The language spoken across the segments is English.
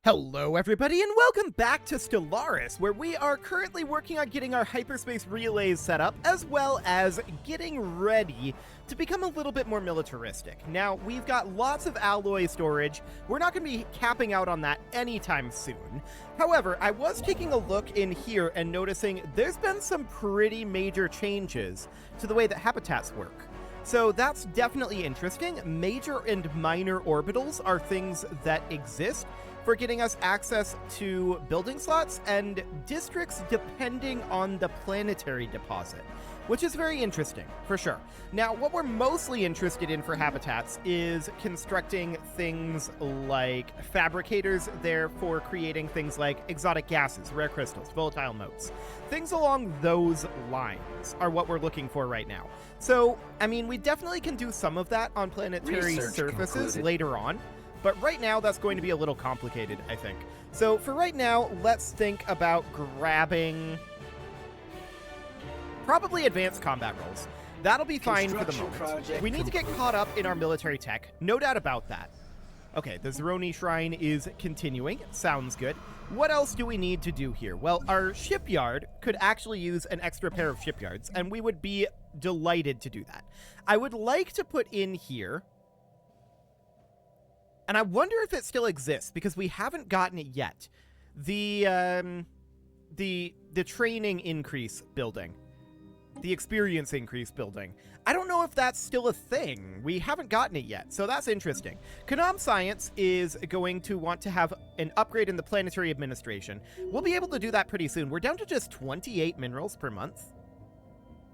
Hello everybody and welcome back to Stellaris, where we are currently working on getting our hyperspace relays set up, as well as getting ready to become a little bit more militaristic. Now, we've got lots of alloy storage. We're not going to be capping out on that anytime soon. However, I was taking a look in here and noticing there's been some pretty major changes to the way that habitats work. So that's definitely interesting. Major and minor orbitals are things that exist for getting us access to building slots and districts depending on the planetary deposit, which is very interesting, for sure. Now, what we're mostly interested in for habitats is constructing things like fabricators there for creating things like exotic gases, rare crystals, volatile motes. Things along those lines are what we're looking for right now. So, I mean, we definitely can do some of that on planetary surfaces later on. But right now, that's going to be a little complicated, I think. So for right now, let's think about grabbing probably advanced combat roles. That'll be fine for the moment. We need to get caught up in our military tech, no doubt about that. Okay, the Zeroni Shrine is continuing. Sounds good. What else do we need to do here? Well, our shipyard could actually use an extra pair of shipyards, and we would be delighted to do that. I would like to put in here, and I wonder if it still exists, because we haven't gotten it yet. The training increase building. The experience increase building. I don't know if that's still a thing. We haven't gotten it yet, so that's interesting. Kanam Science is going to want to have an upgrade in the planetary administration. We'll be able to do that pretty soon. We're down to just 28 minerals per month.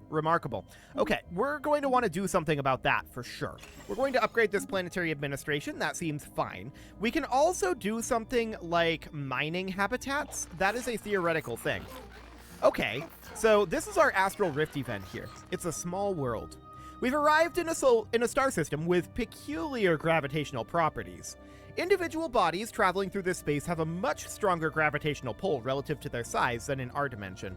Remarkable. Okay, we're going to want to do something about that for sure. We're going to upgrade this planetary administration. That seems fine. We can also do something like mining habitats. That is a theoretical thing. Okay, so this is our Astral Rift event here. It's a small world. We've arrived in a star system with peculiar gravitational properties. Individual bodies traveling through this space have a much stronger gravitational pull relative to their size than in our dimension.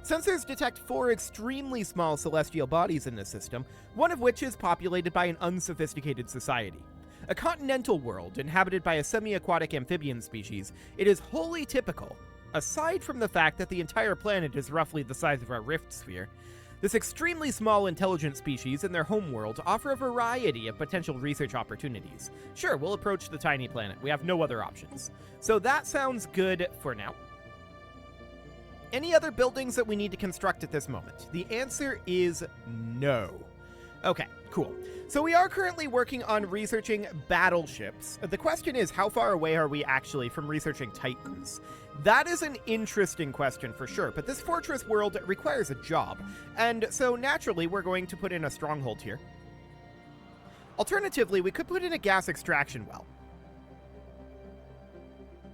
Sensors detect 4 extremely small celestial bodies in this system, one of which is populated by an unsophisticated society. A continental world inhabited by a semi-aquatic amphibian species, it is wholly typical, aside from the fact that the entire planet is roughly the size of our rift sphere. This extremely small intelligent species and their homeworld offer a variety of potential research opportunities. Sure, we'll approach the tiny planet. We have no other options. So that sounds good for now. Any other buildings that we need to construct at this moment? The answer is no. Okay, cool. So we are currently working on researching battleships. The question is, how far away are we actually from researching Titans? That is an interesting question for sure, but this fortress world requires a job, and so naturally we're going to put in a stronghold here. Alternatively, we could put in a gas extraction well.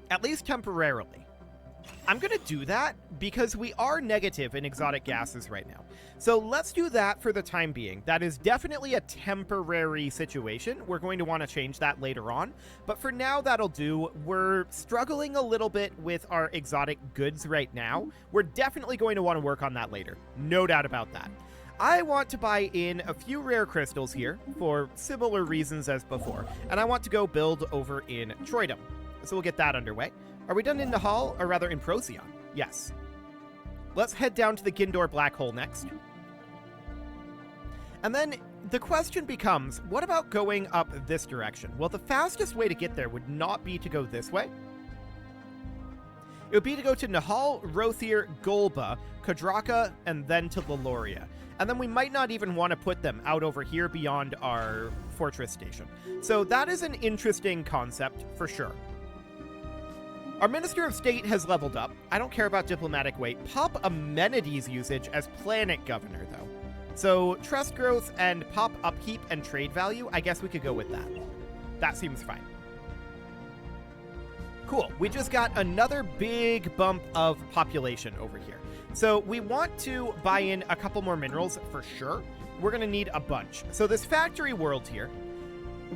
At least temporarily. I'm going to do that because we are negative in exotic gases right now. So let's do that for the time being. That is definitely a temporary situation. We're going to want to change that later on. But for now, that'll do. We're struggling a little bit with our exotic goods right now. We're definitely going to want to work on that later. No doubt about that. I want to buy in a few rare crystals here for similar reasons as before. And I want to go build over in Troydom. So we'll get that underway. Are we done in Nahal, or rather in Procyon? Yes. Let's head down to the Gindor Black Hole next. And then the question becomes, what about going up this direction? Well, the fastest way to get there would not be to go this way. It would be to go to Nahal, Rothir, Golba, Kadraka, and then to Leloria. And then we might not even want to put them out over here beyond our fortress station. So that is an interesting concept for sure. Our Minister of State has leveled up. I don't care about diplomatic weight. Pop amenities usage as planet governor, though. So trust growth and pop upkeep and trade value, I guess we could go with that. That seems fine. Cool. We just got another big bump of population over here. So we want to buy in a couple more minerals for sure. We're going to need a bunch. So this factory world here,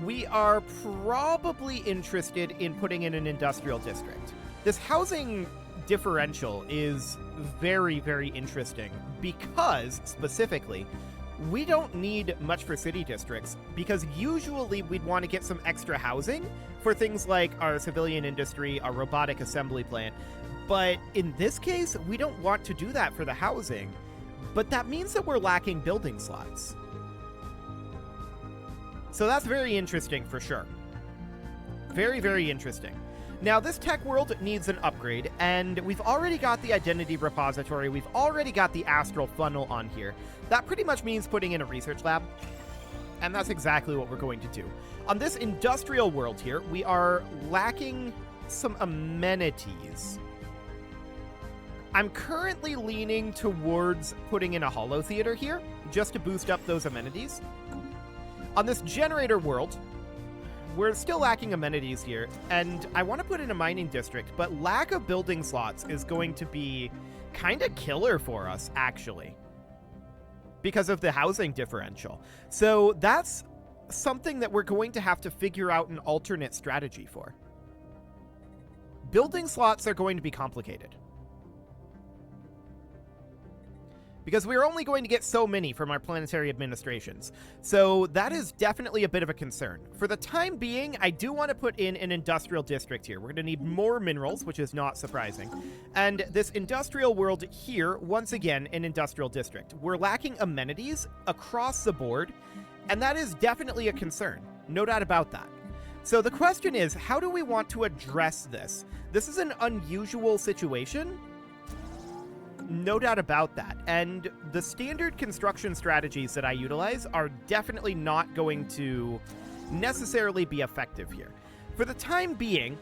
we are probably interested in putting in an industrial district. This housing differential is very, very interesting because, specifically, we don't need much for city districts, because usually we'd want to get some extra housing for things like our civilian industry, our robotic assembly plant. But in this case, we don't want to do that for the housing. But that means that we're lacking building slots. So that's very interesting for sure. Very, very interesting. Now, this tech world needs an upgrade, and we've already got the identity repository. We've already got the Astral funnel on here. That pretty much means putting in a research lab, and that's exactly what we're going to do. On this industrial world here, we are lacking some amenities. I'm currently leaning towards putting in a holo theater here, just to boost up those amenities. On this generator world, we're still lacking amenities here, and I want to put in a mining district, but lack of building slots is going to be kind of killer for us, actually, because of the housing differential. So that's something that we're going to have to figure out an alternate strategy for. Building slots are going to be complicated, because we're only going to get so many from our planetary administrations. So that is definitely a bit of a concern. For the time being, I do want to put in an industrial district here. We're going to need more minerals, which is not surprising. And this industrial world here, once again, an industrial district. We're lacking amenities across the board, and that is definitely a concern. No doubt about that. So the question is, how do we want to address this? This is an unusual situation. No doubt about that. And the standard construction strategies that I utilize are definitely not going to necessarily be effective here. For the time being,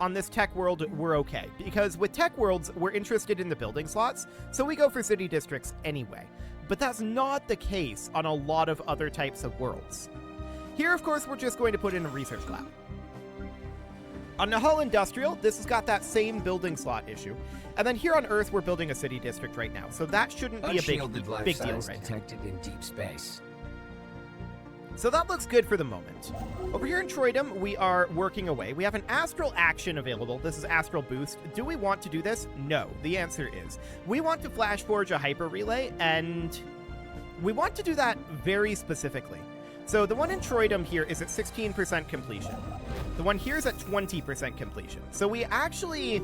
on this tech world, we're okay. Because with tech worlds, we're interested in the building slots, so we go for city districts anyway. But that's not the case on a lot of other types of worlds. Here, of course, we're just going to put in a research lab. On Nahal Industrial, this has got that same building slot issue. And then here on Earth, we're building a city district right now. So that shouldn't be a big deal, right? Detected in deep space. So that looks good for the moment. Over here in Troidum, we are working away. We have an Astral action available. This is Astral Boost. Do we want to do this? No. The answer is we want to flash forge a hyper relay, and we want to do that very specifically. So the one in Troidum here is at 16% completion. The one here is at 20% completion. So we actually...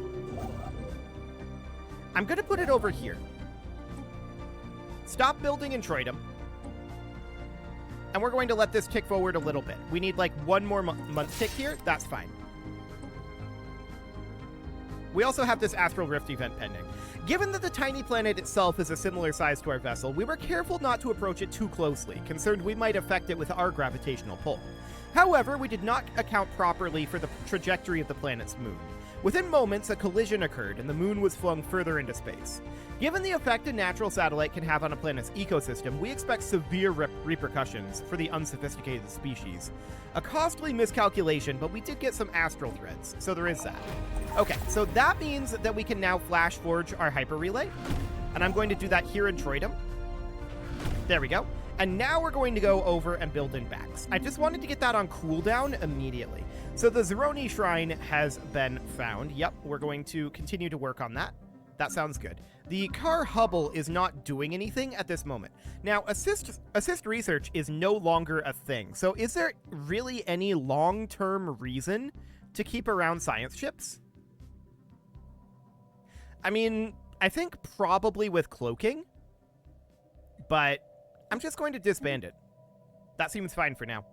I'm going to put it over here. Stop building in Troidum. And we're going to let this tick forward a little bit. We need like one more month tick here. That's fine. We also have this Astral Rift event pending. Given that the tiny planet itself is a similar size to our vessel, we were careful not to approach it too closely, concerned we might affect it with our gravitational pull. However, we did not account properly for the trajectory of the planet's moon. Within moments, a collision occurred, and the moon was flung further into space. Given the effect a natural satellite can have on a planet's ecosystem, we expect severe repercussions for the unsophisticated species. A costly miscalculation, but we did get some astral threads, so there is that. Okay, so that means that we can now flash forge our hyper relay, and I'm going to do that here in Troidum. There we go. And now we're going to go over and build in backs. I just wanted to get that on cooldown immediately. So the Zeroni Shrine has been found. Yep, we're going to continue to work on that. That sounds good. The Car Hubble is not doing anything at this moment. Now, assist research is no longer a thing. So is there really any long-term reason to keep around science ships? I mean, I think probably with cloaking, but I'm just going to disband it. That seems fine for now.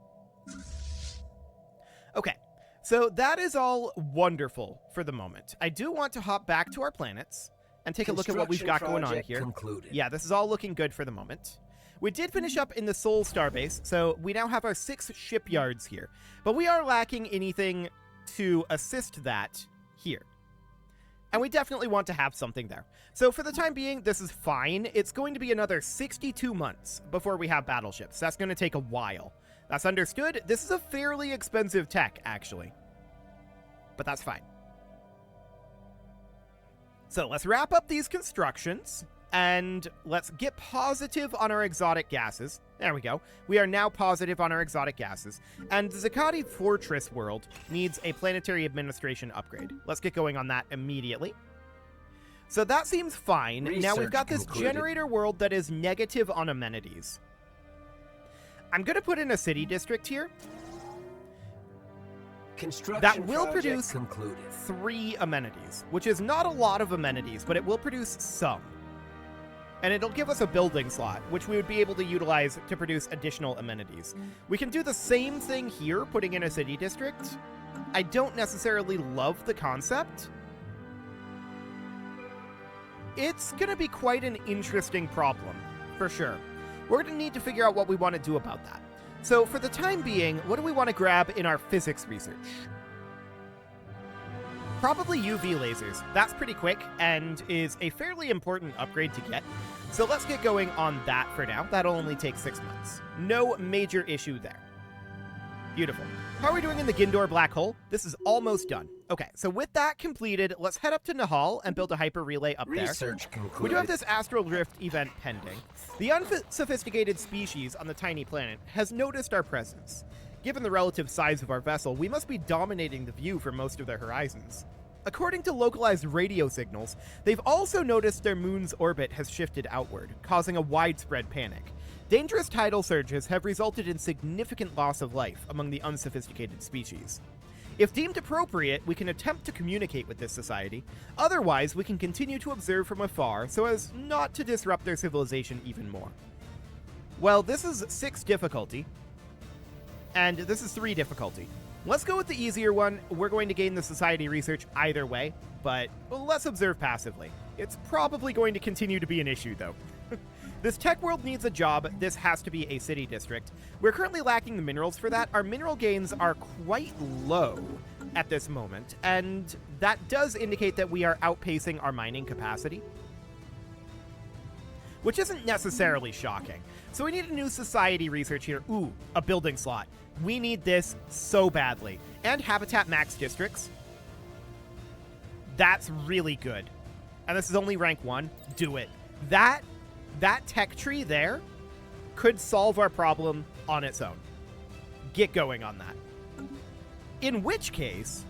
Okay, so that is all wonderful for the moment. I do want to hop back to our planets and take a look at what we've got going on here. Concluded. Yeah, this is all looking good for the moment. We did finish up in the Sol Starbase, so we now have our 6 shipyards here. But we are lacking anything to assist that here. And we definitely want to have something there. So for the time being, this is fine. It's going to be another 62 months before we have battleships. That's going to take a while. That's understood. This is a fairly expensive tech, actually. But that's fine. So let's wrap up these constructions, and let's get positive on our exotic gases. There we go. We are now positive on our exotic gases. And the Zakati Fortress world needs a planetary administration upgrade. Let's get going on that immediately. So that seems fine. Now we've got this generator world that is negative on amenities. I'm going to put in a city district here. Construction that will project produce concluded. 3 amenities, which is not a lot of amenities, but it will produce some. And it'll give us a building slot, which we would be able to utilize to produce additional amenities. We can do the same thing here, putting in a city district. I don't necessarily love the concept. It's going to be quite an interesting problem, for sure. We're going to need to figure out what we want to do about that. So for the time being, what do we want to grab in our physics research? Probably UV lasers. That's pretty quick and is a fairly important upgrade to get. So let's get going on that for now. That'll only take 6 months. No major issue there. Beautiful. How are we doing in the Gindor black hole? This is almost done. Okay, so with that completed, let's head up to Nahal and build a hyper relay up there. Research concluded. We do have this astral drift event pending. The unsophisticated species on the tiny planet has noticed our presence. Given the relative size of our vessel, we must be dominating the view for most of their horizons. According to localized radio signals, they've also noticed their moon's orbit has shifted outward, causing a widespread panic. Dangerous tidal surges have resulted in significant loss of life among the unsophisticated species. If deemed appropriate, we can attempt to communicate with this society. Otherwise, we can continue to observe from afar so as not to disrupt their civilization even more. Well, this is 6 difficulty, and this is 3 difficulty. Let's go with the easier one. We're going to gain the society research either way, but let's observe passively. It's probably going to continue to be an issue, though. This tech world needs a job. This has to be a city district. We're currently lacking the minerals for that. Our mineral gains are quite low at this moment, and that does indicate that we are outpacing our mining capacity, which isn't necessarily shocking. So we need a new society research here. Ooh, a building slot. We need this so badly. And habitat max districts. That's really good. And this is only rank 1. Do it. That tech tree there could solve our problem on its own. Get going on that. In which case,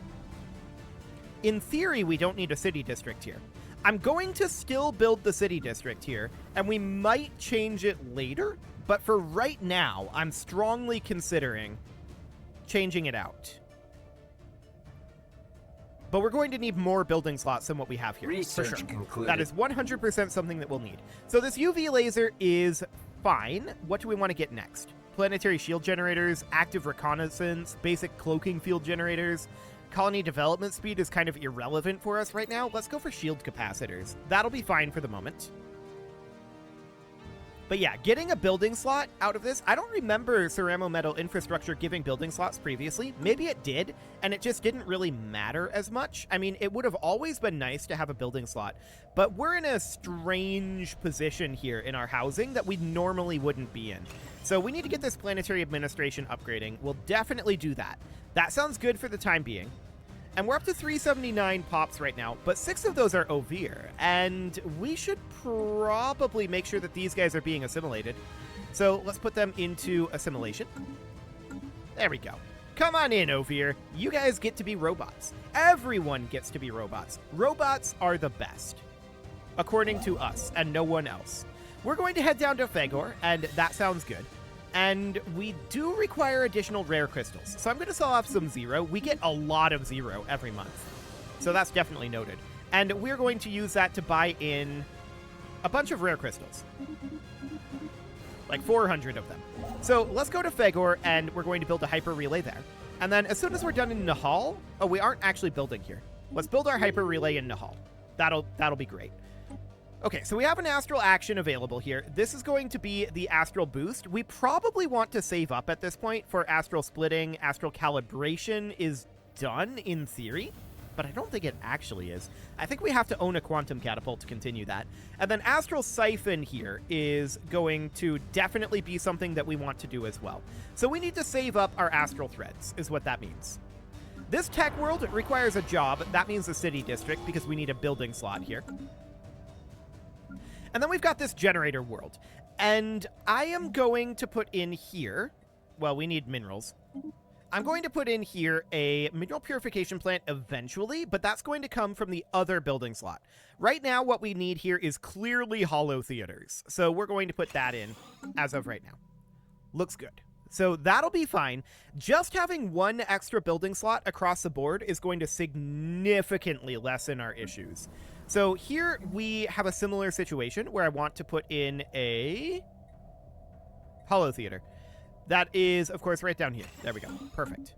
in theory, we don't need a city district here. I'm going to still build the city district here, and we might change it later, but for right now, I'm strongly considering changing it out. But we're going to need more building slots than what we have here. Research for sure. concluded. That is 100% something that we'll need. So this UV laser is fine. What do we want to get next? Planetary shield generators, active reconnaissance, basic cloaking field generators. Colony development speed is kind of irrelevant for us right now. Let's go for shield capacitors. That'll be fine for the moment. But yeah, getting a building slot out of this, I don't remember Ceramo Metal Infrastructure giving building slots previously. Maybe it did, and it just didn't really matter as much. I mean, it would have always been nice to have a building slot, but we're in a strange position here in our housing that we normally wouldn't be in. So we need to get this planetary administration upgrading. We'll definitely do that. That sounds good for the time being. And we're up to 379 pops right now, but 6 of those are Ovir, and we should probably make sure that these guys are being assimilated. So let's put them into assimilation. There we go. Come on in, Ovir. You guys get to be robots. Everyone gets to be robots. Robots are the best, according to us, and no one else. We're going to head down to Fagor, and that sounds good. And we do require additional rare crystals. So I'm going to sell off some 0. We get a lot of 0 every month. So that's definitely noted. And we're going to use that to buy in a bunch of rare crystals. Like 400 of them. So let's go to Fagor, and we're going to build a hyper relay there. And then as soon as we're done in Nahal... Oh, we aren't actually building here. Let's build our hyper relay in Nahal. That'll be great. Okay, so we have an Astral action available here. This is going to be the Astral boost. We probably want to save up at this point for Astral splitting. Astral calibration is done in theory, but I don't think it actually is. I think we have to own a quantum catapult to continue that. And then Astral siphon here is going to definitely be something that we want to do as well. So we need to save up our Astral threads, is what that means. This tech world requires a job. That means a city district, because we need a building slot here. And then we've got this generator world. And I am going to put in here... Well, we need minerals. I'm going to put in here a mineral purification plant eventually, but that's going to come from the other building slot. Right now, what we need here is clearly hollow theaters. So we're going to put that in as of right now. Looks good. So that'll be fine. Just having one extra building slot across the board is going to significantly lessen our issues. So here we have a similar situation where I want to put in a holo theater. That is, of course, right down here. There we go. Perfect.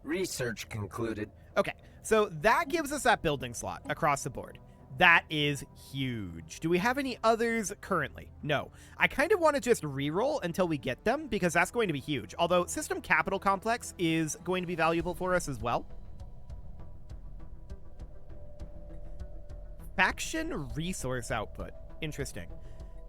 Research concluded. Okay, so that gives us that building slot across the board. That is huge. Do we have any others currently? No. I kind of want to just reroll until we get them because that's going to be huge. Although System Capital Complex is going to be valuable for us as well. Faction resource output. Interesting.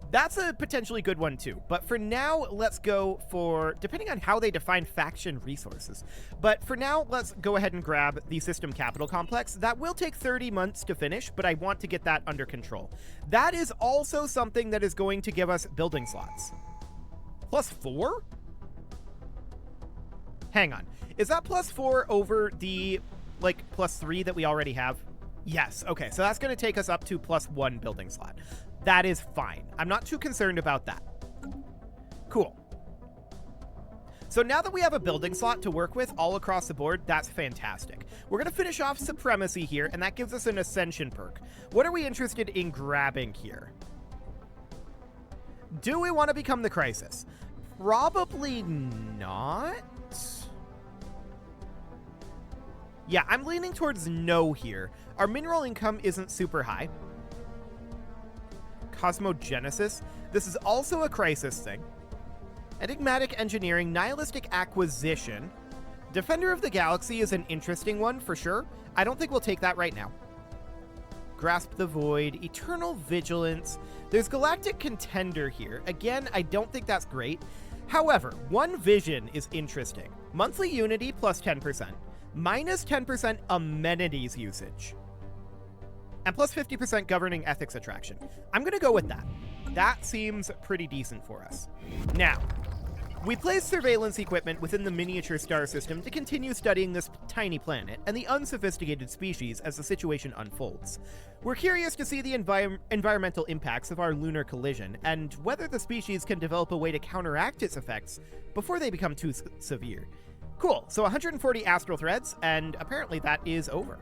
That's a potentially good one too. But for now, let's go for, depending on how they define faction resources. But for now, let's go ahead and grab the System Capital Complex. That will take 30 months to finish, but I want to get that under control. That is also something that is going to give us building slots. +4? Hang on. Is that +4 over the, like, +3 that we already have? Yes. Okay, so that's going to take us up to +1 building slot. That is fine. I'm not too concerned about that. Cool. So now that we have a building slot to work with all across the board, that's fantastic. We're going to finish off Supremacy here, and that gives us an Ascension perk. What are we interested in grabbing here? Do we want to become the Crisis? Probably not. Yeah, I'm leaning towards no here. Our mineral income isn't super high. Cosmogenesis. This is also a crisis thing. Enigmatic engineering, nihilistic acquisition. Defender of the Galaxy is an interesting one for sure. I don't think we'll take that right now. Grasp the Void, eternal vigilance. There's galactic contender here. Again, I don't think that's great. However, one vision is interesting. Monthly unity plus 10%, minus 10% amenities usage, and plus 50% governing ethics attraction. I'm going to go with that. That seems pretty decent for us. Now, we place surveillance equipment within the miniature star system to continue studying this tiny planet and the unsophisticated species as the situation unfolds. We're curious to see the environmental impacts of our lunar collision and whether the species can develop a way to counteract its effects before they become too severe. Cool, so 140 astral threads, and apparently that is over.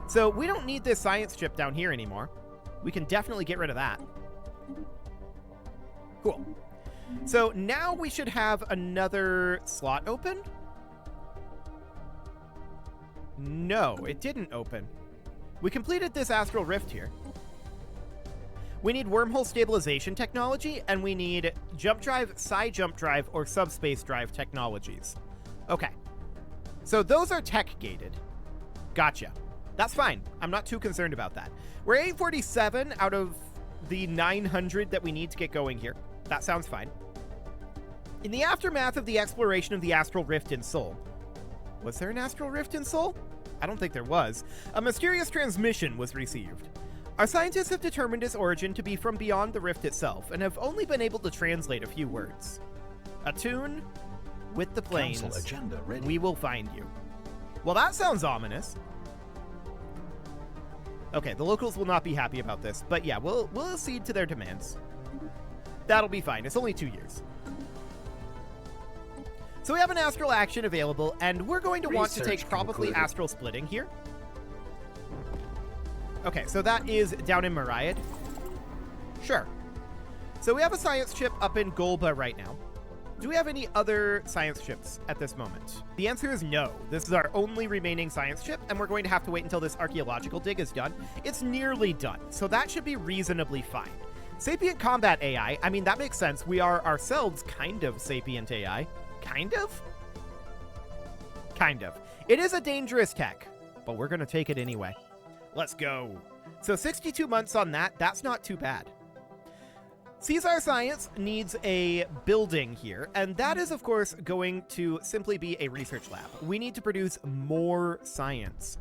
So we don't need this science chip down here anymore. We can definitely get rid of that. Cool. So now we should have another slot open. No, it didn't open. We completed this astral rift here. We need wormhole stabilization technology, and we need jump drive, psi jump drive, or subspace drive technologies. Okay. So those are tech gated. Gotcha. That's fine. I'm not too concerned about that. We're 847 out of the 900 that we need to get going here. That sounds fine. In the aftermath of the exploration of the Astral Rift in Sol. Was there an Astral Rift in Sol? I don't think there was. A mysterious transmission was received. Our scientists have determined its origin to be from beyond the rift itself and have only been able to translate a few words. Attune with the planes. Council agenda ready. We will find you. Well, that sounds ominous. Okay, the locals will not be happy about this, but yeah, we'll accede to their demands. That'll be fine. It's only 2 years. So we have an astral action available, and we're going to want to take probably astral splitting here. Okay, so that is down in Myriad. Sure. So we have a science chip up in Golba right now. Do we have any other science chips at this moment? The answer is no. This is our only remaining science chip, and we're going to have to wait until this archaeological dig is done. It's nearly done, so that should be reasonably fine. Sapient combat AI, I mean, that makes sense. We are ourselves kind of sapient AI. Kind of? Kind of. It is a dangerous tech, but we're going to take it anyway. Let's go. So 62 months on that. That's not too bad. Caesar Science needs a building here, and that is, of course, going to simply be a research lab. We need to produce more science.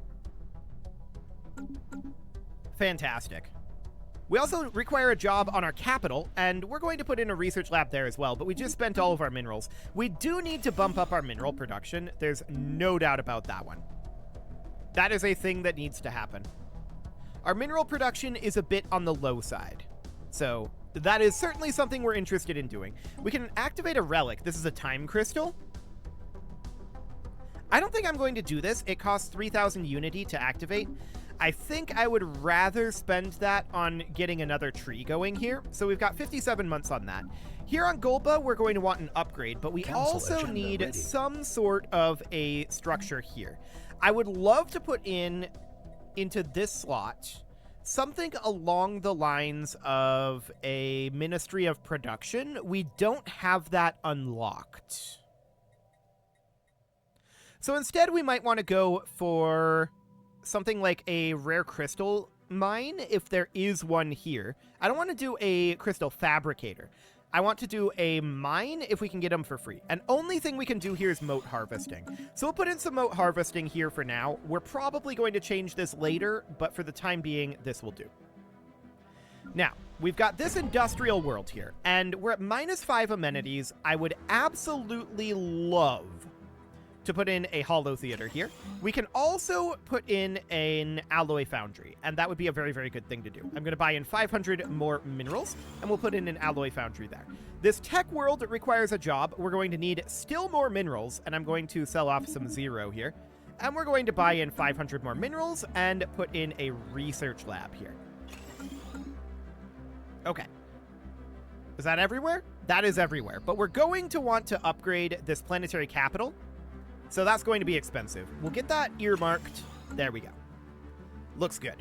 Fantastic. We also require a job on our capital, and we're going to put in a research lab there as well, but we just spent all of our minerals. We do need to bump up our mineral production. There's no doubt about that one. That is a thing that needs to happen. Our mineral production is a bit on the low side, so That is certainly something we're interested in doing. We can activate a relic. This is a time crystal. I don't think I'm going to do this. It costs 3,000 unity to activate. I think I would rather spend that on getting another tree going here. So we've got 57 months on that. Here on Golba, we're going to want an upgrade, but we also need some sort of a structure here. I would love to put into this slot something along the lines of a Ministry of Production. We don't have that unlocked. So instead, we might want to go for something like a rare crystal mine, if there is one here. I don't want to do a crystal fabricator. I want to do a mine if we can get them for free. And only thing we can do here is moat harvesting. So we'll put in some moat harvesting here for now. We're probably going to change this later, but for the time being, this will do. Now, we've got this industrial world here, and we're at -5 amenities. I would absolutely love to put in a hollow theater here. We can also put in an alloy foundry, and that would be a very, very good thing to do. I'm going to buy in 500 more minerals, and we'll put in an alloy foundry there. This tech world requires a job. We're going to need still more minerals, and I'm going to sell off some zero here. And we're going to buy in 500 more minerals and put in a research lab here. Okay. Is that everywhere? That is everywhere. But we're going to want to upgrade this planetary capital. So that's going to be expensive. We'll get that earmarked. There we go. Looks good.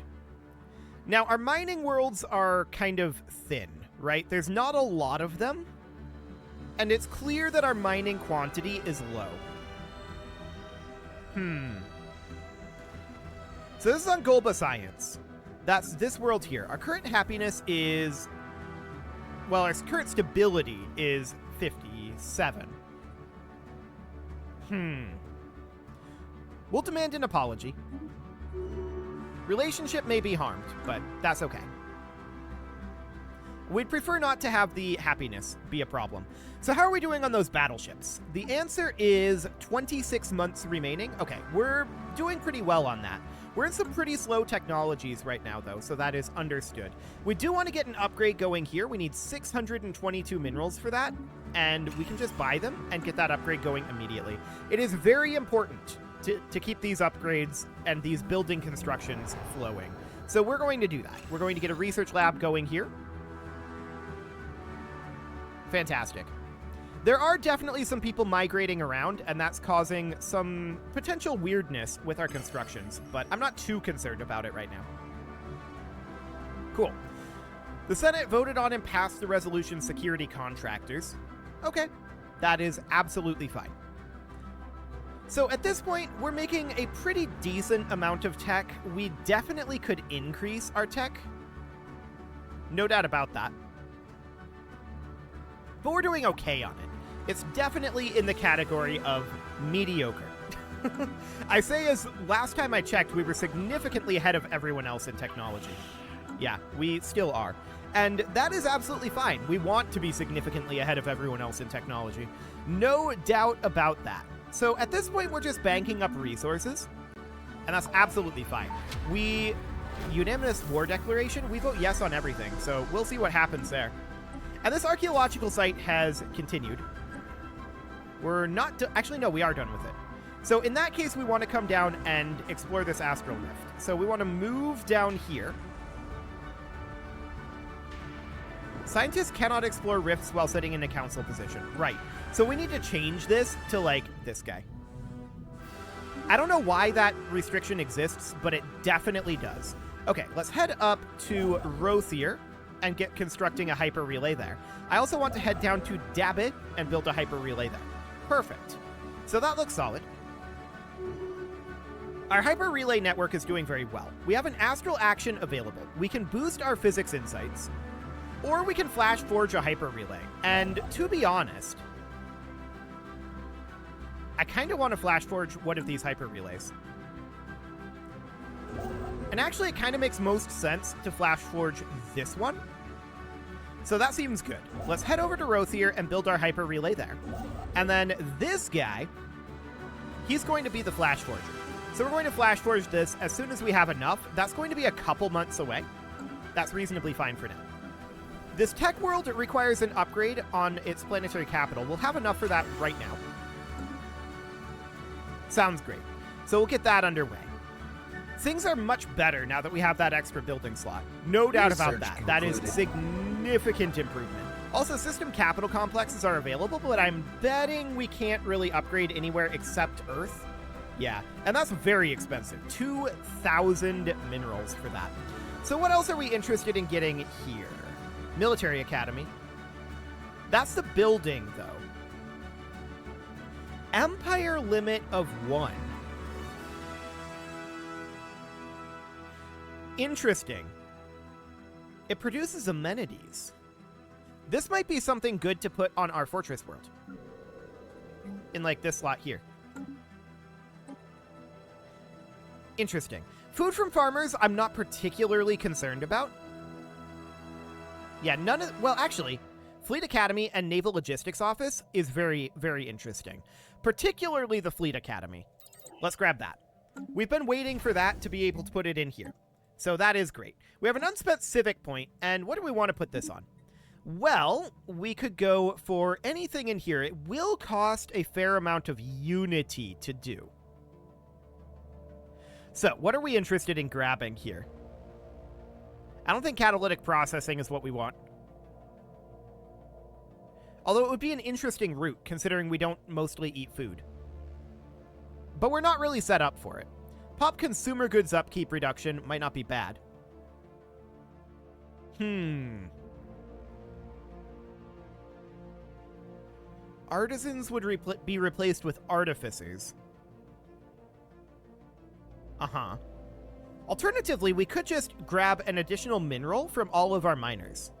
Now, our mining worlds are kind of thin, right? There's not a lot of them. And it's clear that our mining quantity is low. So this is on Golba Science. That's this world here. Our current happiness is... well, our current stability is 57. We'll demand an apology. Relationship may be harmed, but that's okay. We'd prefer not to have the happiness be a problem. So how are we doing on those battleships? The answer is 26 months remaining. Okay, we're doing pretty well on that. We're in some pretty slow technologies right now, though, so that is understood. We do want to get an upgrade going here. We need 622 minerals for that, and we can just buy them and get that upgrade going immediately. It is very important to keep these upgrades and these building constructions flowing. So we're going to do that. We're going to get a research lab going here. Fantastic. There are definitely some people migrating around, and that's causing some potential weirdness with our constructions, but I'm not too concerned about it right now. Cool. The Senate voted on and passed the resolution security contractors. Okay, that is absolutely fine. So at this point, we're making a pretty decent amount of tech. We definitely could increase our tech. No doubt about that. But we're doing okay on it. It's definitely in the category of mediocre. I say as last time I checked, we were significantly ahead of everyone else in technology. Yeah, we still are. And that is absolutely fine. We want to be significantly ahead of everyone else in technology. No doubt about that. So at this point, we're just banking up resources, and that's absolutely fine. Unanimous war declaration, we vote yes on everything, so we'll see what happens there. And this archaeological site has continued. We're not... actually, no, we are done with it. So in that case, we want to come down and explore this Astral Rift. So we want to move down here. Scientists cannot explore rifts while sitting in a council position. Right. So we need to change this to, like, this guy. I don't know why that restriction exists, but it definitely does. Okay, let's head up to Rothier and get constructing a hyper relay there. I also want to head down to Dabbit and build a hyper relay there. Perfect. So that looks solid. Our hyper relay network is doing very well. We have an astral action available. We can boost our physics insights, or we can flash forge a hyper relay. And to be honest, I kind of want to flash forge one of these hyper relays. And actually, it kind of makes most sense to flash forge this one. So that seems good. Let's head over to Rothier and build our hyper relay there. And then this guy, he's going to be the flash forger. So we're going to flash forge this as soon as we have enough. That's going to be a couple months away. That's reasonably fine for now. This tech world requires an upgrade on its planetary capital. We'll have enough for that right now. Sounds great. So we'll get that underway. Things are much better now that we have that extra building slot. No doubt about that. That is significant improvement. Also, system capital complexes are available, but I'm betting we can't really upgrade anywhere except Earth. Yeah, and that's very expensive. 2,000 minerals for that. So what else are we interested in getting here? Military Academy. That's the building, though. Empire limit of 1. Interesting. It produces amenities. This might be something good to put on our fortress world. In, like, this slot here. Interesting. Food from farmers, I'm not particularly concerned about. Yeah, none of... Well, actually, Fleet Academy and Naval Logistics Office is very, very interesting. Particularly the Fleet Academy. Let's grab that. We've been waiting for that to be able to put it in here. So that is great. We have an unspent civic point, and what do we want to put this on? Well, we could go for anything in here. It will cost a fair amount of unity to do. So, what are we interested in grabbing here? I don't think catalytic processing is what we want. Although it would be an interesting route, considering we don't mostly eat food. But we're not really set up for it. Pop consumer goods upkeep reduction might not be bad. Artisans would be replaced with artificers. Uh-huh. Alternatively, we could just grab an additional mineral from all of our miners.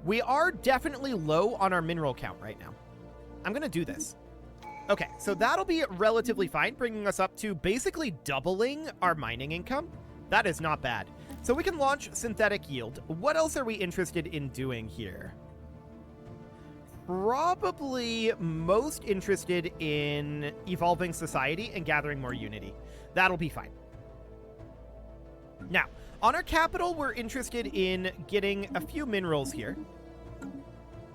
We are definitely low on our mineral count right now. I'm going to do this. Okay, so that'll be relatively fine, bringing us up to basically doubling our mining income. That is not bad. So we can launch synthetic yield. What else are we interested in doing here? Probably most interested in evolving society and gathering more unity. That'll be fine. Now, on our capital, we're interested in getting a few minerals here.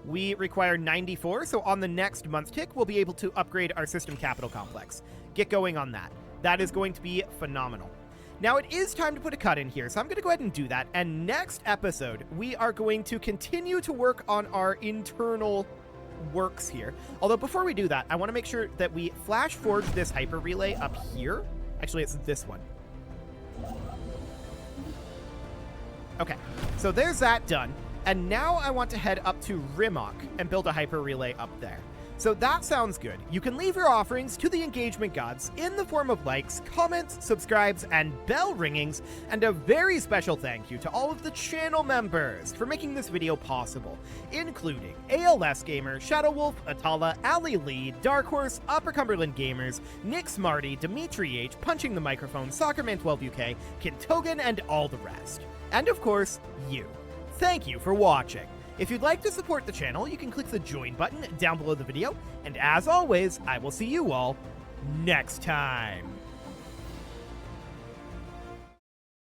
We require 94, so on the next month tick, we'll be able to upgrade our system capital complex. Get going on that. That is going to be phenomenal. Now, it is time to put a cut in here, so I'm going to go ahead and do that. And next episode, we are going to continue to work on our internal works here. Although, before we do that, I want to make sure that we flash forge this hyper relay up here. Actually, it's this one. Okay, so there's that done. And now I want to head up to Rimok and build a hyper relay up there. So that sounds good. You can leave your offerings to the engagement gods in the form of likes, comments, subscribes, and bell ringings. And a very special thank you to all of the channel members for making this video possible, including ALS Gamer, Shadow Wolf, Atala, Ali Lee, Dark Horse, Upper Cumberland Gamers, Nick Smarty, Dimitri H, Punching the Microphone, Soccerman12 UK, Kintogan, and all the rest. And of course, you. Thank you for watching. If you'd like to support the channel, you can click the join button down below the video, and as always, I will see you all next time.